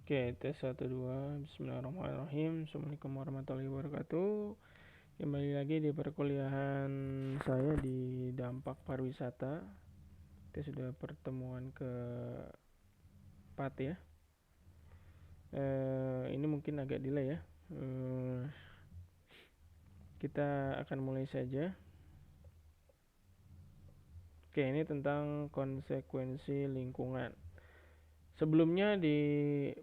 Oke, tes 1 2. Bismillahirrahmanirrahim. Assalamualaikum warahmatullahi wabarakatuh. Kembali lagi di perkuliahan saya di dampak pariwisata. Kita sudah pertemuan ke-4 ya. Ini mungkin agak delay ya. Kita akan mulai saja. Oke, ini tentang konsekuensi lingkungan. Sebelumnya di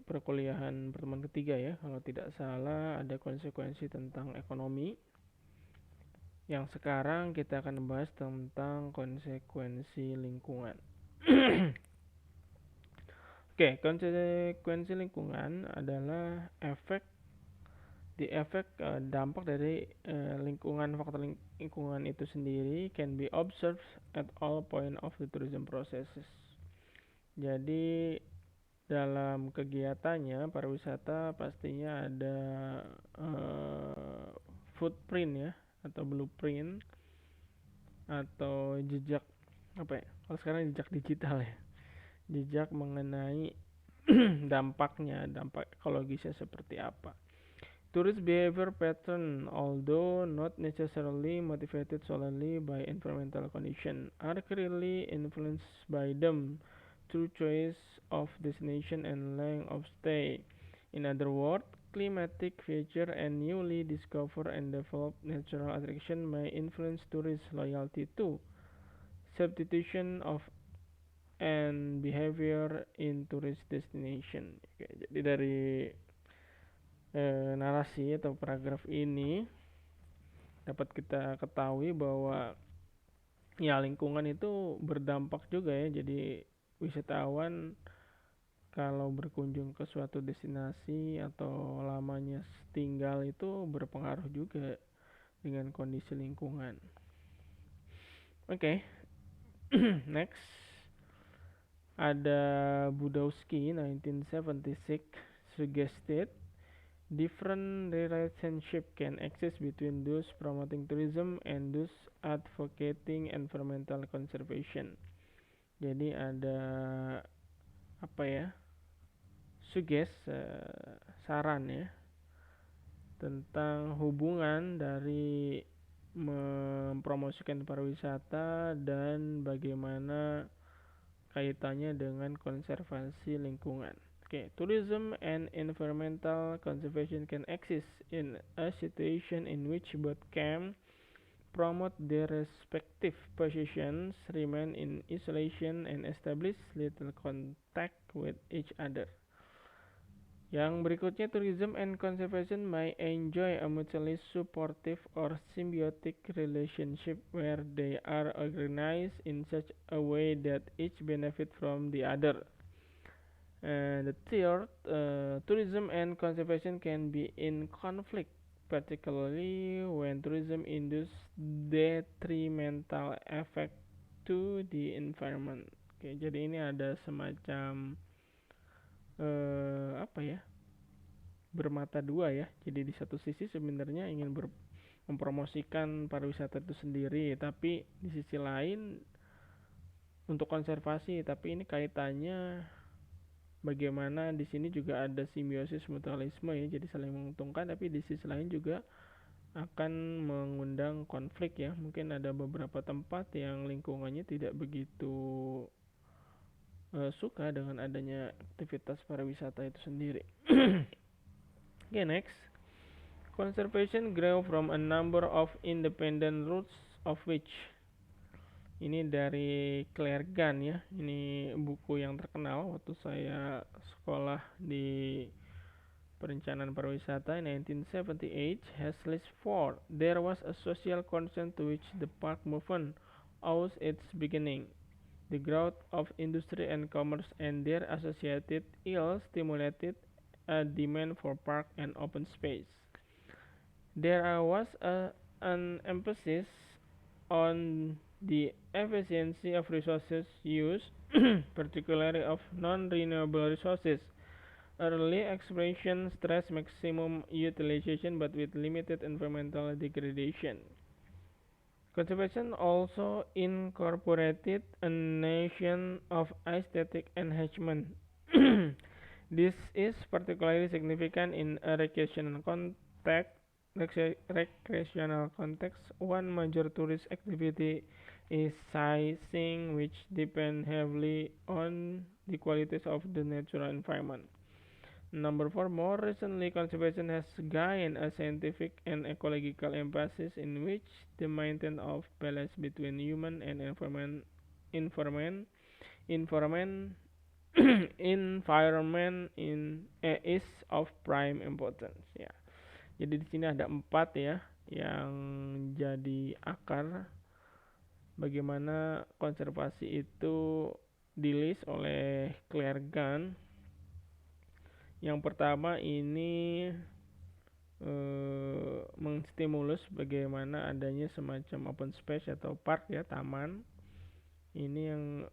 perkuliahan pertemuan ketiga ya, kalau tidak salah ada konsekuensi tentang ekonomi. Yang sekarang kita akan membahas tentang konsekuensi lingkungan. Oke, konsekuensi lingkungan adalah dampak dari faktor lingkungan itu sendiri can be observed at all point of the tourism processes. Jadi dalam kegiatannya pariwisata pastinya ada footprint ya, atau blueprint atau jejak kalau sekarang jejak digital ya, jejak mengenai dampak ekologisnya seperti apa. Tourist behavior pattern, although not necessarily motivated solely by environmental condition, are clearly influenced by them through choice of destination and length of stay. In other words, climatic feature and newly discovered and developed natural attraction may influence tourist loyalty to, substitution of, and behavior in tourist destination. Oke, jadi dari narasi atau paragraf ini dapat kita ketahui bahwa ya lingkungan itu berdampak juga ya. Jadi wisatawan kalau berkunjung ke suatu destinasi atau lamanya tinggal itu berpengaruh juga dengan kondisi lingkungan. Oke. Next ada Budowski 1976 suggested different relationship can exist between those promoting tourism and those advocating environmental conservation. Jadi ada saran ya tentang hubungan dari mempromosikan pariwisata dan bagaimana kaitannya dengan konservasi lingkungan. Tourism and environmental conservation can exist in a situation in which both can promote their respective positions, remain in isolation, and establish little contact with each other. Yang berikutnya, tourism and conservation may enjoy a mutually supportive or symbiotic relationship where they are organized in such a way that each benefit from the other. The third, tourism and conservation can be in conflict, particularly when tourism induces detrimental effect to the environment. Jadi ini ada semacam bermata dua ya. Jadi di satu sisi sebenarnya ingin mempromosikan pariwisata itu sendiri, tapi di sisi lain untuk konservasi, tapi ini kaitannya bagaimana di sini juga ada simbiosis mutualisme ya, jadi saling menguntungkan, tapi di sisi lain juga akan mengundang konflik ya. Mungkin ada beberapa tempat yang lingkungannya tidak begitu suka dengan adanya aktivitas pariwisata itu sendiri. Next. Conservation grow from a number of independent roots of which. Ini dari Claire Gunn ya. Ini buku yang terkenal waktu saya sekolah di perencanaan pariwisata in 1978 has list 4. There was a social concern to which the park movement owes its beginning. The growth of industry and commerce and their associated ills stimulated a demand for park and open space. There was an emphasis on the efficiency of resources use, particularly of non-renewable resources. Early expression stress maximum utilization but with limited environmental degradation. Conservation also incorporated a notion of aesthetic enhancement. This is particularly significant in a recreational context. One major tourist activity is sightseeing, which depend heavily on the qualities of the natural environment. Number four, more recently, conservation has gained a scientific and ecological emphasis in which the maintenance of balance between human and environment, environment environment is of prime importance ya. Jadi di sini ada 4 ya yang jadi akar bagaimana konservasi itu di-list oleh Clergan. Yang pertama ini mengstimulus bagaimana adanya semacam open space atau park ya, taman. Ini yang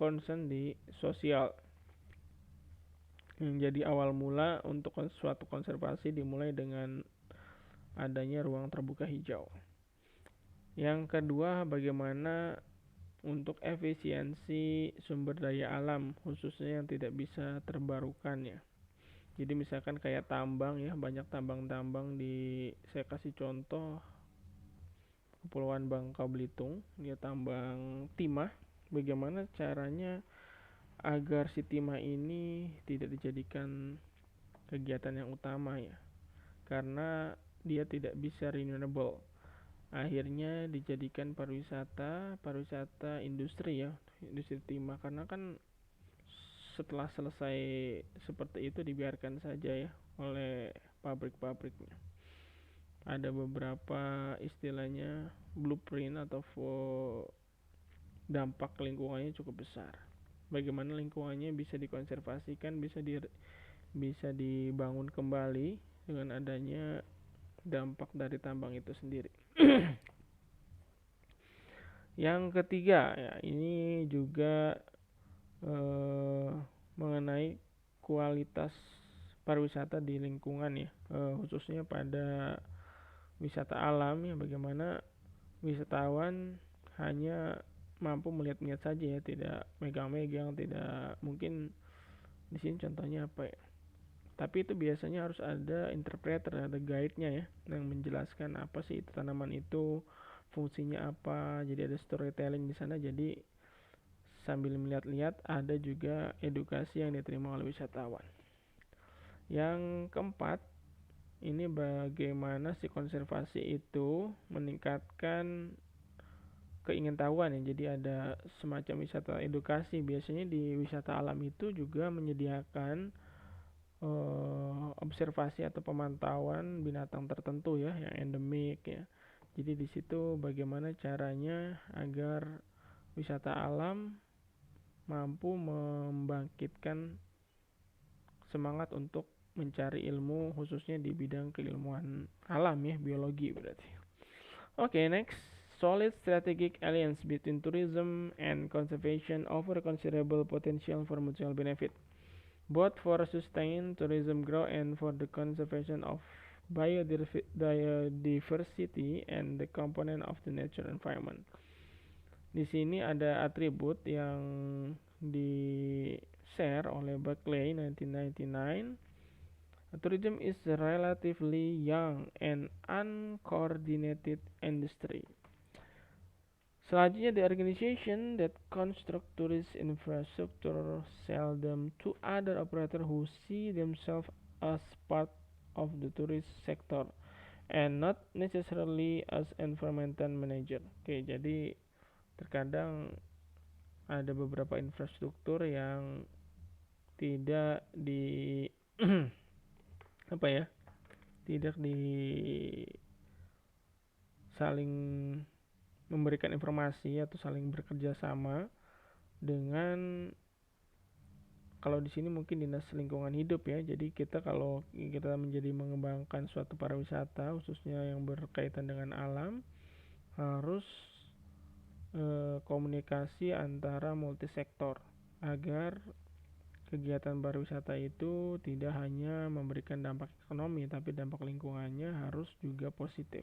concern di sosial. Jadi awal mula untuk suatu konservasi dimulai dengan adanya ruang terbuka hijau. Yang kedua, bagaimana untuk efisiensi sumber daya alam khususnya yang tidak bisa terbarukan ya. Jadi misalkan kayak tambang ya, banyak tambang-tambang saya kasih contoh Kepulauan Bangka Belitung, dia tambang timah. Bagaimana caranya agar si timah ini tidak dijadikan kegiatan yang utama ya, karena dia tidak bisa renewable. Akhirnya dijadikan pariwisata industri ya, industri timah, karena kan setelah selesai seperti itu dibiarkan saja ya oleh pabrik-pabriknya. Ada beberapa istilahnya blueprint atau dampak lingkungannya cukup besar. Bagaimana lingkungannya bisa dikonservasikan, bisa dibangun kembali dengan adanya dampak dari tambang itu sendiri. Yang ketiga ya, ini juga mengenai kualitas pariwisata di lingkungan ya, khususnya pada wisata alam ya, bagaimana wisatawan hanya mampu melihat-lihat saja ya, tidak megang-megang, tidak mungkin di sini contohnya apa ya. Tapi itu biasanya harus ada interpreter, ada guide-nya ya, yang menjelaskan apa sih itu tanaman itu, fungsinya apa. Jadi ada storytelling di sana. Jadi sambil melihat-lihat ada juga edukasi yang diterima oleh wisatawan. Yang keempat, ini bagaimana si konservasi itu meningkatkan keingintahuan ya. Jadi ada semacam wisata edukasi. Biasanya di wisata alam itu juga menyediakan observasi atau pemantauan binatang tertentu ya, yang endemik ya. Jadi di situ bagaimana caranya agar wisata alam mampu membangkitkan semangat untuk mencari ilmu khususnya di bidang keilmuan alam ya, biologi berarti. Okay, next. Solid strategic alliance between tourism and conservation offer considerable potential for mutual benefit, both for sustained tourism growth and for the conservation of biodiversity and the component of the natural environment. Di sini ada atribut yang di-share oleh Berkeley 1999. Tourism is a relatively young and uncoordinated industry. Selanjutnya, the organization that construct tourist infrastructure sell them to other operator who see themselves as part of the tourist sector and not necessarily as environmental manager. Oke, jadi terkadang ada beberapa infrastruktur yang tidak di apa ya, tidak di saling memberikan informasi atau saling bekerja sama dengan, kalau di sini mungkin dinas lingkungan hidup ya. Jadi kalau kita menjadi mengembangkan suatu pariwisata khususnya yang berkaitan dengan alam, harus komunikasi antara multisektor agar kegiatan pariwisata itu tidak hanya memberikan dampak ekonomi tapi dampak lingkungannya harus juga positif.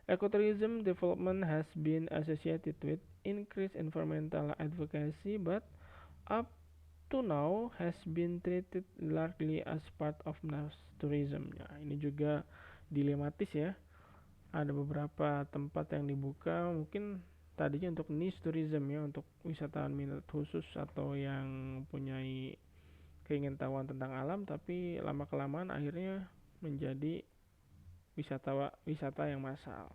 Ecotourism development has been associated with increased environmental advocacy, but up to now has been treated largely as part of mass tourism. Ya, ini juga dilematis ya. Ada beberapa tempat yang dibuka mungkin tadinya untuk niche tourism ya, untuk wisatawan minat khusus atau yang punya keingintahuan tentang alam, tapi lama kelamaan akhirnya menjadi wisata yang massal.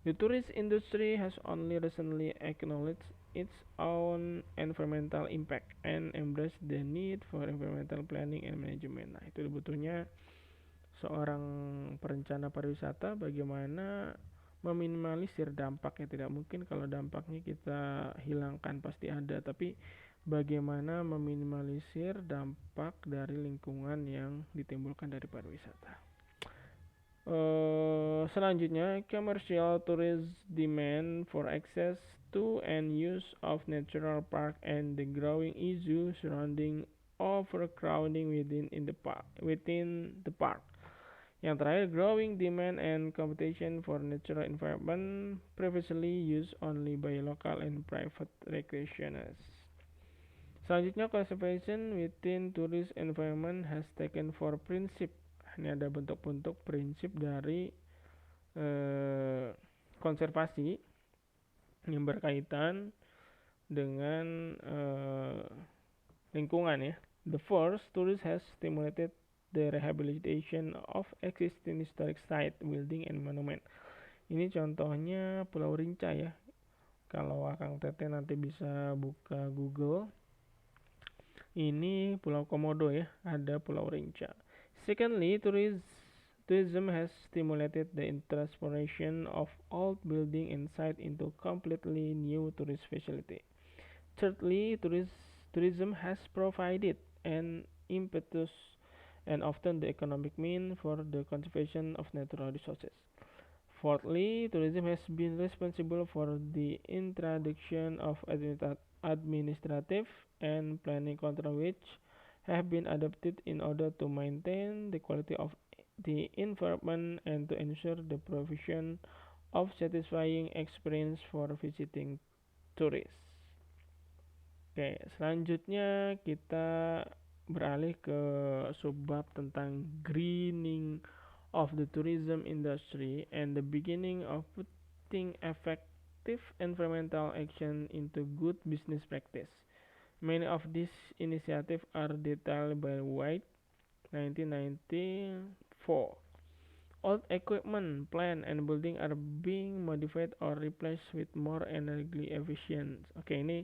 The tourist industry has only recently acknowledged its own environmental impact and embraced the need for environmental planning and management. Nah, itu butuhnya seorang perencana pariwisata bagaimana meminimalisir dampaknya. Tidak mungkin kalau dampaknya kita hilangkan, pasti ada, tapi bagaimana meminimalisir dampak dari lingkungan yang ditimbulkan dari pariwisata. Selanjutnya, commercial tourist demand for access to and use of natural park and the growing issue surrounding overcrowding within the park. Yang terakhir, growing demand and competition for natural environment previously used only by local and private recreationists. Selanjutnya, conservation within tourist environment has taken for principle. Ini ada bentuk-bentuk prinsip dari konservasi yang berkaitan dengan lingkungan ya. The first, tourist has stimulated the rehabilitation of existing historic site, building and monument. Ini contohnya Pulau Rinca ya. Kalau Akang Tete nanti bisa buka Google, ini Pulau Komodo ya, ada Pulau Rinca. Secondly, tourism has stimulated the transformation of old building and site into completely new tourist facility. Thirdly, tourism has provided an impetus and often the economic mean for the conservation of natural resources. Fourthly, tourism has been responsible for the introduction of administrative and planning control which have been adopted in order to maintain the quality of the environment and to ensure the provision of satisfying experience for visiting tourists. Oke, selanjutnya kita beralih ke subbab tentang greening of the tourism industry and the beginning of putting effective environmental action into good business practice. Many of these initiatives are detailed by White, 1994. Old equipment, plant, and building are being modified or replaced with more energy efficient. Oke, ini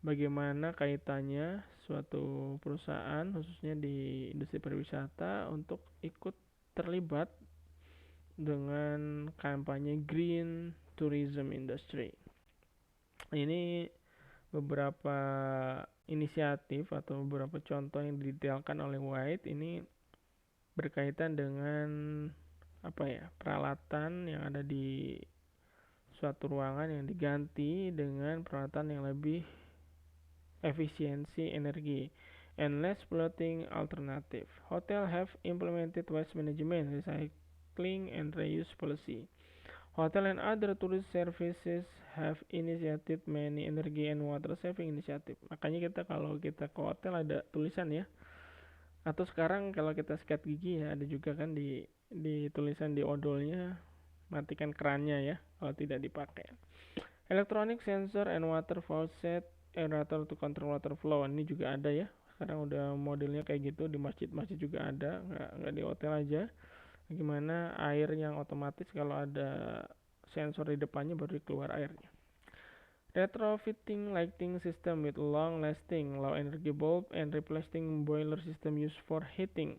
bagaimana kaitannya suatu perusahaan khususnya di industri pariwisata untuk ikut terlibat dengan kampanye Green Tourism Industry. Ini beberapa inisiatif atau beberapa contoh yang didetailkan oleh White ini berkaitan dengan peralatan yang ada di suatu ruangan yang diganti dengan peralatan yang lebih efisiensi energi and less polluting alternative. Hotel have implemented waste management, recycling and reuse policy. Hotel and other tourist services have initiated many energy and water saving initiative. Makanya kalau kita ke hotel ada tulisan ya. Atau sekarang kalau kita sikat gigi ya ada juga kan di tulisan di odolnya matikan kerannya ya kalau tidak dipakai. Electronic sensor and water faucet aerator to control water flow. Ini juga ada ya. Sekarang udah modelnya kayak gitu di masjid-masjid juga ada, nggak di hotel aja. Gimana air yang otomatis kalau ada sensor di depannya baru keluar airnya. Retrofitting lighting system with long lasting low energy bulb and replacing boiler system used for heating,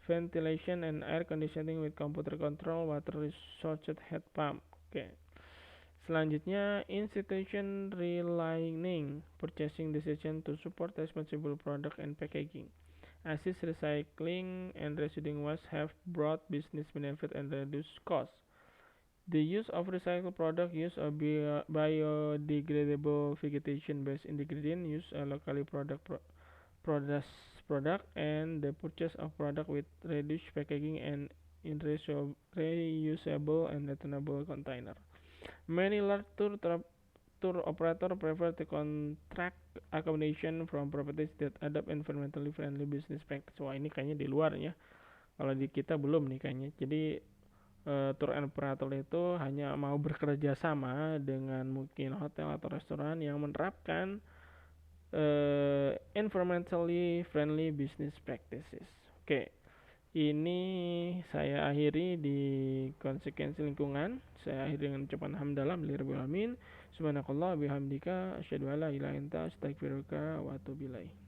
ventilation and air conditioning with computer control water resource heat pump. Oke. Selanjutnya, institution realigning purchasing decision to support responsible product and packaging. Assist recycling and reducing waste have brought business benefit and reduced costs. The use of recycled product use a biodegradable vegetation-based ingredient use a locally product and the purchase of product with reduced packaging and in reusable and returnable container. Many large tour operator prefer to contract accommodation from properties that adopt environmentally friendly business practice. Wah, ini kayaknya di luar ya. Kalau di kita belum nih kayaknya. Jadi tour operator itu hanya mau bekerja sama dengan mungkin hotel atau restoran yang menerapkan environmentally friendly business practices. Oke, ini saya akhiri di konsekuensi lingkungan. Saya akhiri dengan ucapan hamdalah lillahirabbil alamin. Subhanakallah bihamdika asyhadu alla ilaha illa anta astaghfiruka wa atubu ilaik.